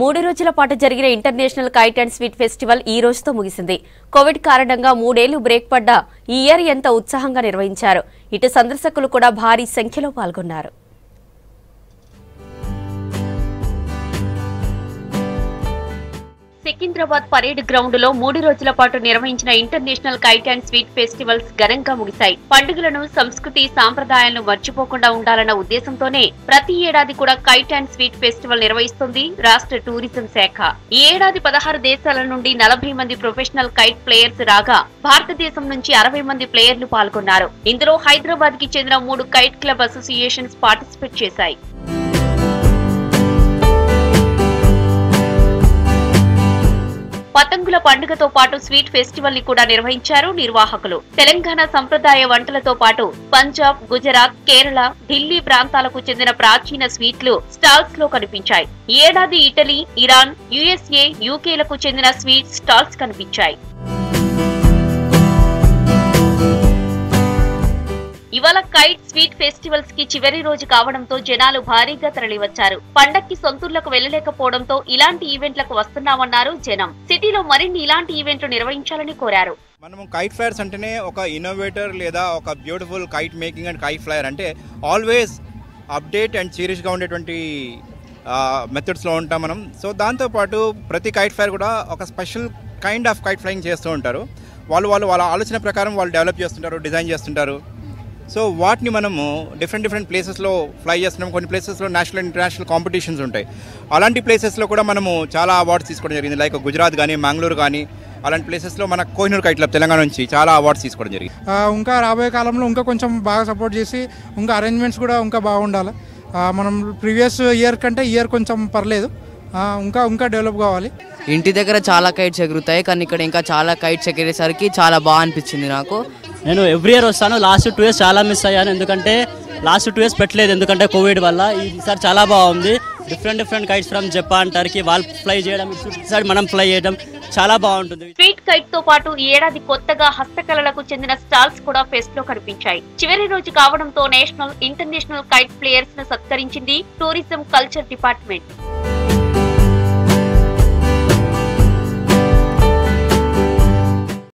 3 రోజుల పాటు జరిగిన international kite and sweet festival ఈ రోజుతో ముగిసింది. కోవిడ్ కారణంగా 3 ఏళ్లు బ్రేక్ పడ్డ ఈ ఇయర్ ఎంతో ఉత్సాహంగా నిర్వహించారు. ఇటు సందర్శకులు కూడా భారీ సంఖ్యలో పాల్గొన్నారు. సికింద్రాబాద్ పరేడ్ గ్రౌండ్ లో 3 రోజుల పాటు నిర్వహించిన international kite and sweet festivals ఘనంగా ముగిశాయి. పండుగలను, సంస్కృతి, సాంప్రదాయాలను మర్చిపోకుండా ఉండాలన్న ఉద్దేశంతోనే ప్రతి ఏడాది కూడా కైట్ అండ్ స్వీట్ ఫెస్టివల్ నిర్వహిస్తుంది రాష్ట్ర టూరిజం శాఖ. ఈ ఏడాది 16 దేశాల నుండి 40 మంది ప్రొఫెషనల్ కైట్ ప్లేయర్స్ రాగా భారతదేశం నుంచి 60 మంది ప్లేయర్లు పాల్గొన్నారు. ఇందులో హైదరాబాద్ కి చెందిన 3 కైట్ క్లబ్ అసోసియేషన్స్ పార్టిసిపేట్ చేశాయి. పతంగుల పండుగతో పాటు స్వీట్ ఫెస్టివల్ ని కూడా నిర్వహించారు నిర్వాహకులు. తెలంగాణ సంప్రదాయ వంటలతో పాటు పంజాబ్, గుజరాత్, కేరళ, ఢిల్లీ ప్రాంతాలకు చెందిన ప్రాచీన స్వీట్లు స్టాల్స్ లో కనిపించాయి. ఈ ఏడాది ఇటలీ, ఇరాన్, యుఎస్ఏ, యూకేలకు చెందిన స్వీట్ స్టాల్స్ కనిపించాయి. ఇవాళ కైట్ స్వీట్ ఫెస్టివల్స్ కి చివరి రోజు కావడంతో జనాలు భారీగా తరలివచ్చారు. పండక్కి సొంతూర్లకు వెళ్లలేకపోవడంతో ఇలాంటి ఈవెంట్లకు వస్తున్నామన్నారు జనం. సిటీలో మరిన్ని ఇలాంటి ఈవెంట్లు నిర్వహించాలని కోరారు. మనము కైట్ ఫ్లైర్స్ అంటేనే ఒక ఇన్నోవేటర్ లేదా ఒక beautiful kite making and kite FLAIR అంటే ఆల్వేస్ అప్డేట్ అండ్ సీరియస్గా ఉండేటువంటి మెథడ్స్లో ఉంటాం మనం. సో దాంతోపాటు ప్రతి కైట్ ఫ్లైర్ కూడా ఒక special kind of kite flying చేస్తూ ఉంటారు. వాళ్ళ ఆలోచన ప్రకారం వాళ్ళు డెవలప్ చేస్తుంటారు, డిజైన్ చేస్తుంటారు. సో వాటిని మనము డిఫరెంట్ ప్లేసెస్లో ఫ్లై చేస్తున్నాం. కొన్ని ప్లేసెస్లో నేషనల్ అండ్ ఇంటర్నేషనల్ కాంపిటీషన్స్ ఉంటాయి. అలాంటి ప్లేసెస్లో కూడా మనము చాలా అవార్డ్స్ తీసుకోవడం జరిగింది. లైక్ గుజరాత్ కానీ, మంగళూరు కానీ, అలాంటి ప్లేసెస్లో మన కోహినూర్ కైట్ క్లబ్ తెలంగాణ నుంచి చాలా అవార్డ్స్ తీసుకోవడం జరిగింది. ఇంకా రాబోయే కాలంలో ఇంకా కొంచెం బాగా సపోర్ట్ చేసి ఇంకా అరేంజ్మెంట్స్ కూడా ఇంకా బాగుండాలి. మనం ప్రీవియస్ ఇయర్ కంటే ఇయర్ కొంచెం పర్లేదు, ఇంకా డెవలప్ కావాలి. ఇంటి దగ్గర చాలా కైట్స్ ఎగురుతాయి, కానీ ఇక్కడ ఇంకా చాలా కైట్స్ ఎగిరేసరికి చాలా బాగా అనిపించింది నాకు. నేను ఎవ్రీ ఇయర్ వస్తాను. లాస్ట్ 2 years చాలా మిస్ అయ్యాను, ఎందుకంటే లాస్ట్ 2 years పెట్టలేదు, ఎందుకంటే కోవిడ్ వల్ల. ఈసారి చాలా బాగుంది. Different kites from Japan, Turkey వాళ్ళు ఫ్లై చేయడం, ఈసారి మనం ఫ్లై చేయడం చాలా బాగుంటుంది. స్వీట్ కైట్ తో పాటు ఈ ఏడాది కొత్తగా హస్తకళలకు చెందిన స్టాల్స్ కూడా ఫెస్ట్ లో కనిపించాయి. చివరి రోజు కావడంతో నేషనల్, ఇంటర్నేషనల్ కైట్ ప్లేయర్స్ ను సత్కరించింది టూరిజం కల్చర్ డిపార్ట్మెంట్.